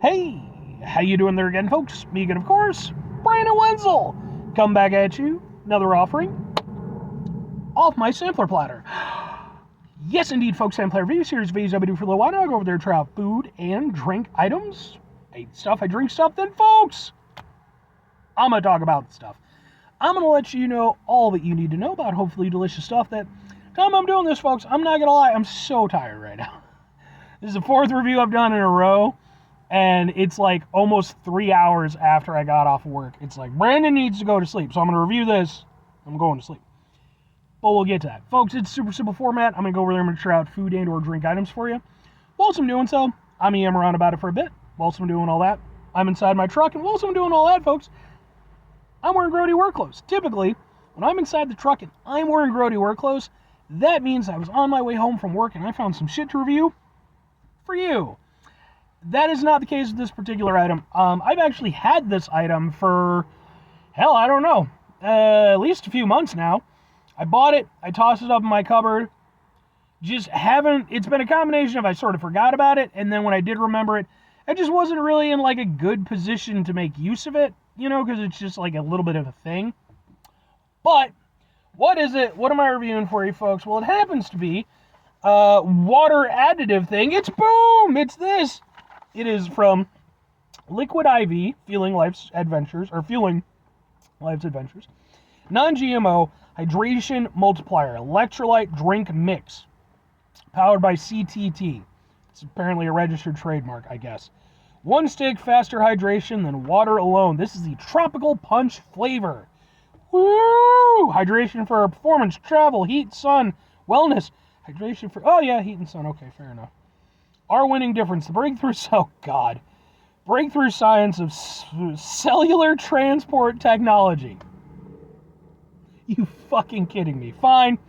Hey, how you doing there again, folks? Me again, of course, Brandon Wenzel. Come back at you, another offering off my sampler platter. Yes, indeed, folks, sampler video series videos I've been doing for a little while now. I go over there to try out food and drink items. I eat stuff, I drink stuff, then, folks, I'm going to talk about the stuff. I'm going to let you know all that you need to know about hopefully delicious stuff that time I'm doing this, folks. I'm not going to lie, I'm so tired right now. This is the fourth review I've done in a row. And it's like almost 3 hours after I got off of work. It's like, Brandon needs to go to sleep. So I'm going to review this. I'm going to sleep. But we'll get to that. Folks, it's super simple format. I'm going to go over there and try out food and or drink items for you. Whilst I'm doing so, I'm going to around about it for a bit. Whilst I'm doing all that, I'm inside my truck. And whilst I'm doing all that, folks, I'm wearing grody work clothes. Typically, when I'm inside the truck and I'm wearing grody work clothes, that means I was on my way home from work and I found some shit to review for you. That is not the case with this particular item. I've actually had this item for, hell, I don't know, at least a few months now. I bought it, I tossed it up in my cupboard, it's been a combination of I sort of forgot about it, and then when I did remember it, I just wasn't really in like a good position to make use of it, because it's just like a little bit of a thing. But, what is it? What am I reviewing for you folks? Well, it happens to be a water additive thing. It's this. It is from Liquid IV, Fueling Life's Adventures. Non-GMO Hydration Multiplier, Electrolyte Drink Mix. Powered by CTT. It's apparently a registered trademark, I guess. One stick, faster hydration than water alone. This is the Tropical Punch flavor. Woo! Hydration for performance, travel, heat, sun, wellness. Hydration for, heat and sun. Okay, fair enough. Our winning difference, the breakthrough science of cellular transport technology. You fucking kidding me. Fine.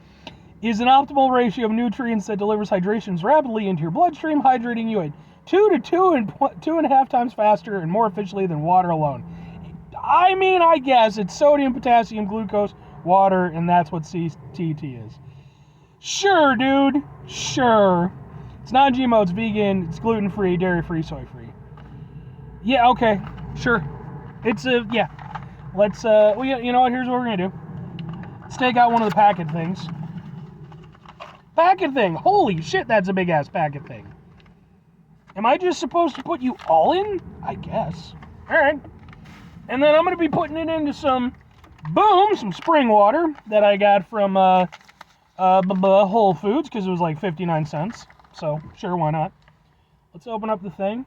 Is an optimal ratio of nutrients that delivers hydrations rapidly into your bloodstream, hydrating you at 2.5 times faster and more efficiently than water alone. I mean, I guess it's sodium, potassium, glucose, water, and that's what CTT is. Sure, dude. Sure. It's non-GMO, it's vegan, it's gluten-free, dairy-free, soy-free. Yeah, okay, sure. It's yeah. Let's, you know what, here's what we're gonna do. Let's take out one of the packet things. Packet thing! Holy shit, that's a big-ass packet thing. Am I just supposed to put you all in? I guess. Alright. And then I'm gonna be putting it into some spring water that I got from, Whole Foods, because it was like 59 cents. So, sure, why not? Let's open up the thing.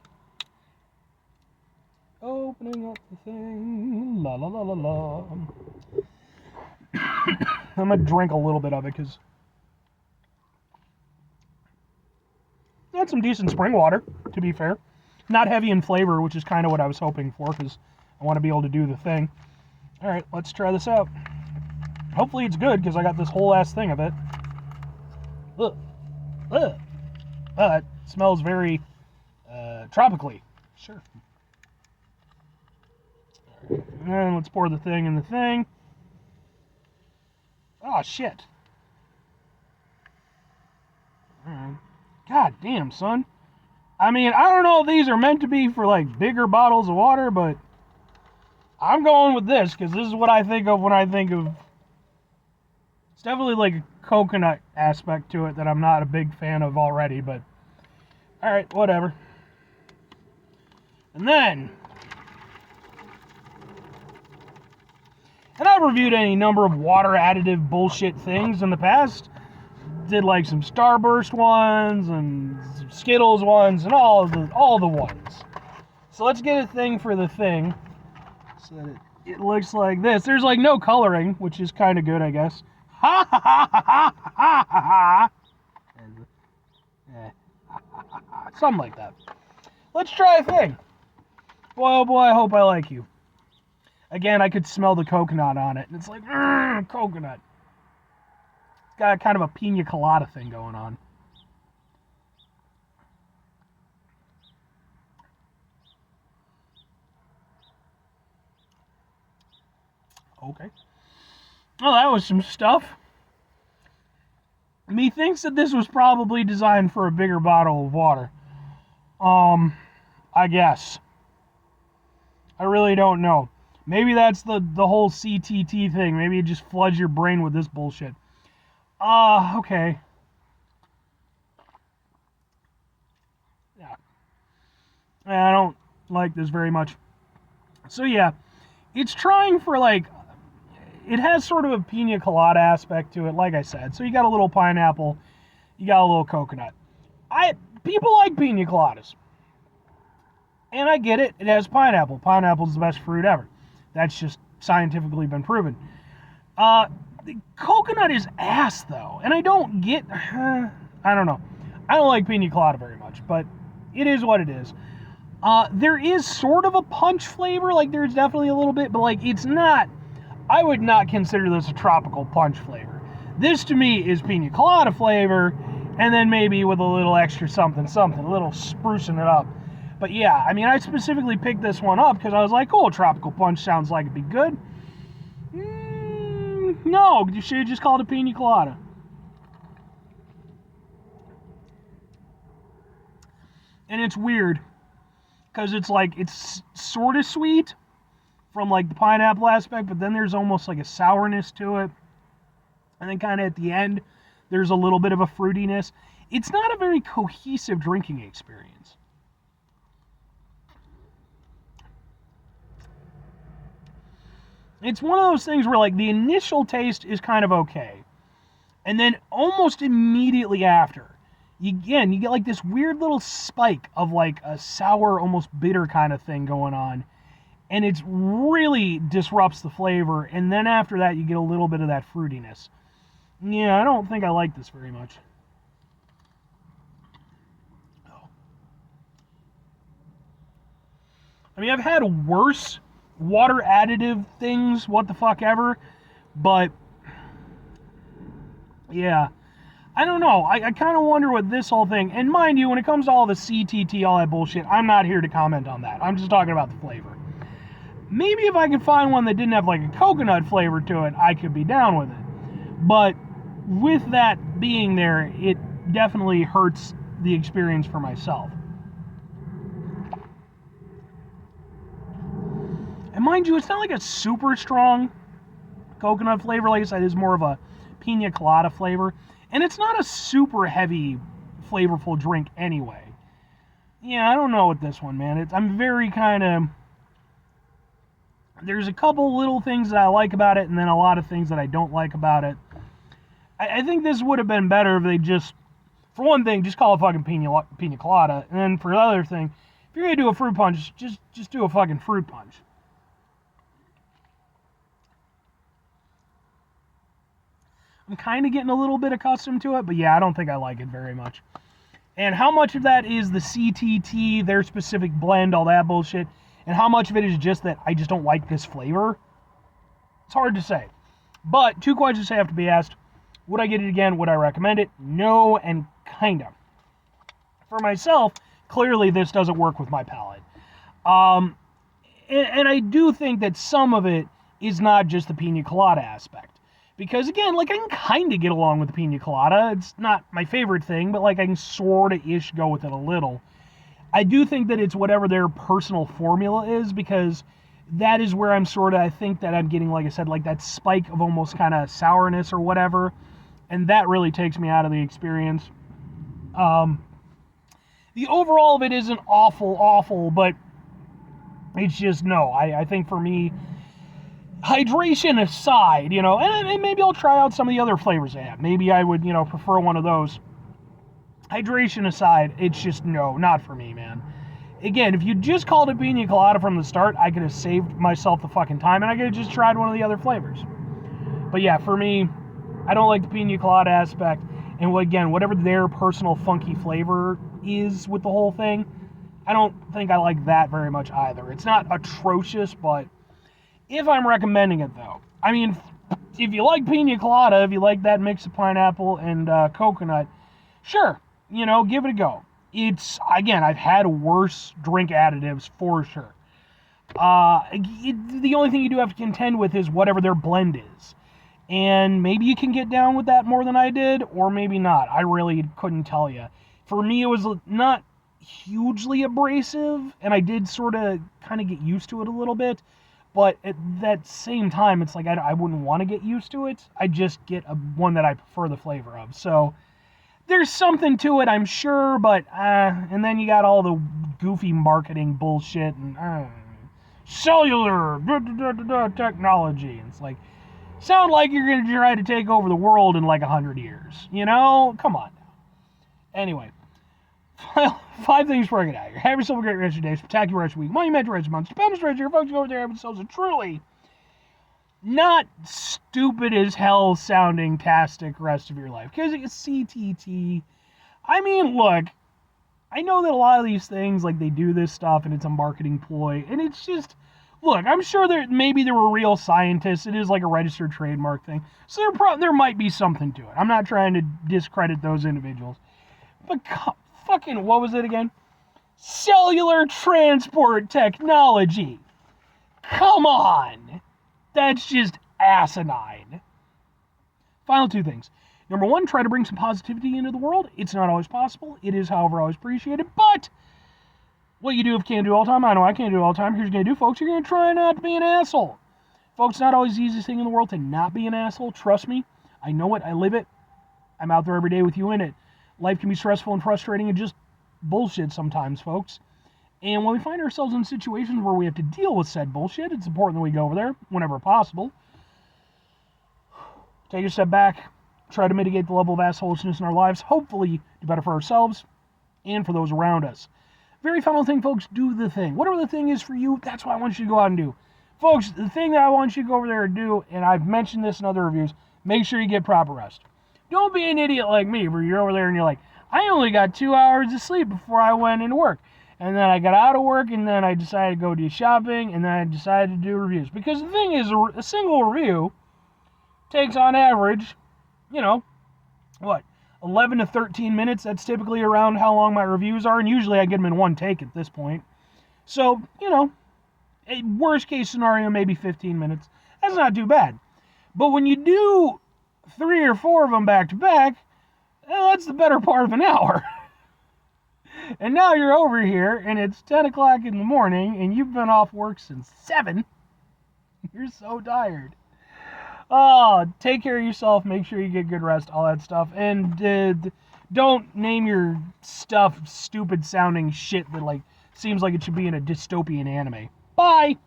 Opening up the thing. La la la la la. I'm going to drink a little bit of it because that's some decent spring water, to be fair. Not heavy in flavor, which is kind of what I was hoping for because I want to be able to do the thing. Alright, let's try this out. Hopefully it's good because I got this whole ass thing of it. Ugh. Ugh. It smells very tropically. Sure. Right. And let's pour the thing in the thing. Oh, shit. Alright. God damn, son. I mean, I don't know if these are meant to be for, like, bigger bottles of water, but I'm going with this, because this is what I think of when I think of... It's definitely, like, a coconut aspect to it that I'm not a big fan of already, but... Alright, whatever. And then... And I've reviewed any number of water additive bullshit things in the past. Did like some Starburst ones and some Skittles ones and all the ones. So let's get a thing for the thing. So that it looks like this. There's like no coloring, which is kind of good, I guess. Ha ha ha ha ha ha ha ha. Something like that. Let's try a thing. Boy, oh boy, I hope I like you. Again, I could smell the coconut on it. And it's like, coconut. It's got kind of a pina colada thing going on. Okay. Well, that was some stuff. Methinks that this was probably designed for a bigger bottle of water. I guess. I really don't know. Maybe that's the whole CTT thing. Maybe it just floods your brain with this bullshit. Okay. Yeah. I don't like this very much. So yeah, it's trying for like, it has sort of a pina colada aspect to it, like I said. So you got a little pineapple, you got a little coconut. People like pina coladas. And I get it, it has pineapple. Pineapple's the best fruit ever. That's just scientifically been proven. The coconut is ass though, and I don't get, I don't know. I don't like pina colada very much, but it is what it is. There is sort of a punch flavor, like there's definitely a little bit, but like it's not, I would not consider this a tropical punch flavor. This to me is pina colada flavor, and then maybe with a little extra something, a little sprucing it up. But yeah, I mean, I specifically picked this one up because I was like, oh, tropical punch sounds like it'd be good. No, you should have just called it pina colada. And it's weird because it's like, it's sort of sweet from like the pineapple aspect, but then there's almost like a sourness to it. And then kind of at the end, there's a little bit of a fruitiness. It's not a very cohesive drinking experience. It's one of those things where like the initial taste is kind of okay. And then almost immediately after, you get like this weird little spike of like a sour, almost bitter kind of thing going on. And it really disrupts the flavor. And then after that, you get a little bit of that fruitiness. Yeah, I don't think I like this very much. I mean, I've had worse water additive things, what the fuck ever, but yeah, I don't know. I kind of wonder what this whole thing, and mind you, when it comes to all the CTT, all that bullshit, I'm not here to comment on that. I'm just talking about the flavor. Maybe if I could find one that didn't have like a coconut flavor to it, I could be down with it. But with that being there, it definitely hurts the experience for myself. And mind you, it's not like a super strong coconut flavor. Like I said, it's more of a pina colada flavor. And it's not a super heavy, flavorful drink anyway. Yeah, I don't know with this one, man. I'm very kind of... There's a couple little things that I like about it, and then a lot of things that I don't like about it. I think this would have been better if they just, for one thing, just call it fucking pina colada. And then for the other thing, if you're going to do a fruit punch, just do a fucking fruit punch. I'm kind of getting a little bit accustomed to it, but yeah, I don't think I like it very much. And how much of that is the CTT, their specific blend, all that bullshit, and how much of it is just that I just don't like this flavor? It's hard to say. But two questions have to be asked. Would I get it again? Would I recommend it? No, and kind of. For myself, clearly this doesn't work with my palate. And I do think that some of it is not just the pina colada aspect. Because again, like I can kind of get along with the pina colada. It's not my favorite thing, but like I can sort of ish go with it a little. I do think that it's whatever their personal formula is, because that is where I'm sort of, I think that I'm getting, like I said, like that spike of almost kind of sourness or whatever. And that really takes me out of the experience. The overall of it isn't awful, but it's just no. I think for me, hydration aside, and maybe I'll try out some of the other flavors they have. Maybe I would, prefer one of those. Hydration aside, it's just no, not for me, man. Again, if you just called it pina colada from the start, I could have saved myself the fucking time, and I could have just tried one of the other flavors. But yeah, for me, I don't like the pina colada aspect, and again, whatever their personal funky flavor is with the whole thing, I don't think I like that very much either. It's not atrocious, but if I'm recommending it, though, I mean, if you like pina colada, if you like that mix of pineapple and coconut, sure, give it a go. It's, again, I've had worse drink additives for sure. The only thing you do have to contend with is whatever their blend is. And maybe you can get down with that more than I did, or maybe not. I really couldn't tell you. For me, it was not hugely abrasive, and I did sort of kind of get used to it a little bit. But at that same time, it's like I wouldn't want to get used to it. I just get one that I prefer the flavor of. So there's something to it, I'm sure, but and then you got all the goofy marketing bullshit and cellular technology. It's like, sound like you're going to try to take over the world in like 100 years. You know? Come on now. Anyway, 5 things before I get out of here. Have yourself a great rest of your day. Spectacular rest of your week. Monumental rest of your month. Stupendous rest of your folks over there having themselves a truly not stupid as hell sounding tastic rest of your life. Because it's CTT. I mean, look, I know that a lot of these things, like, they do this stuff and it's a marketing ploy, and it's just, look, I'm sure maybe there were real scientists. It is like a registered trademark thing. So there might be something to it. I'm not trying to discredit those individuals. But fucking, what was it again? Cellular transport technology. Come on. That's just asinine. Final 2 things. Number 1, try to bring some positivity into the world. It's not always possible. It is, however, always appreciated. But what you do if you can't do all the time, I know I can't do it all the time. Here's what you're going to do, folks. You're going to try not to be an asshole. Folks, it's not always the easiest thing in the world to not be an asshole. Trust me. I know it. I live it. I'm out there every day with you in it. Life can be stressful and frustrating and just bullshit sometimes, folks. And when we find ourselves in situations where we have to deal with said bullshit, it's important that we go over there whenever possible. Take a step back. Try to mitigate the level of assholishness in our lives. Hopefully do better for ourselves and for those around us. Very final thing, folks, do the thing. Whatever the thing is for you, that's what I want you to go out and do. Folks, the thing that I want you to go over there and do, and I've mentioned this in other reviews, make sure you get proper rest. Don't be an idiot like me where you're over there and you're like, I only got 2 hours of sleep before I went into work. And then I got out of work, and then I decided to go do shopping, and then I decided to do reviews. Because the thing is, a single review takes on average, 11 to 13 minutes. That's typically around how long my reviews are, and usually I get them in one take at this point. So, a worst case scenario, maybe 15 minutes. That's not too bad. But when you do 3 or 4 of them back to back, that's the better part of an hour. And now you're over here, and it's 10 o'clock in the morning, and you've been off work since 7. You're so tired. Oh, take care of yourself. Make sure you get good rest, all that stuff. And don't name your stuff stupid-sounding shit that, seems like it should be in a dystopian anime. Bye!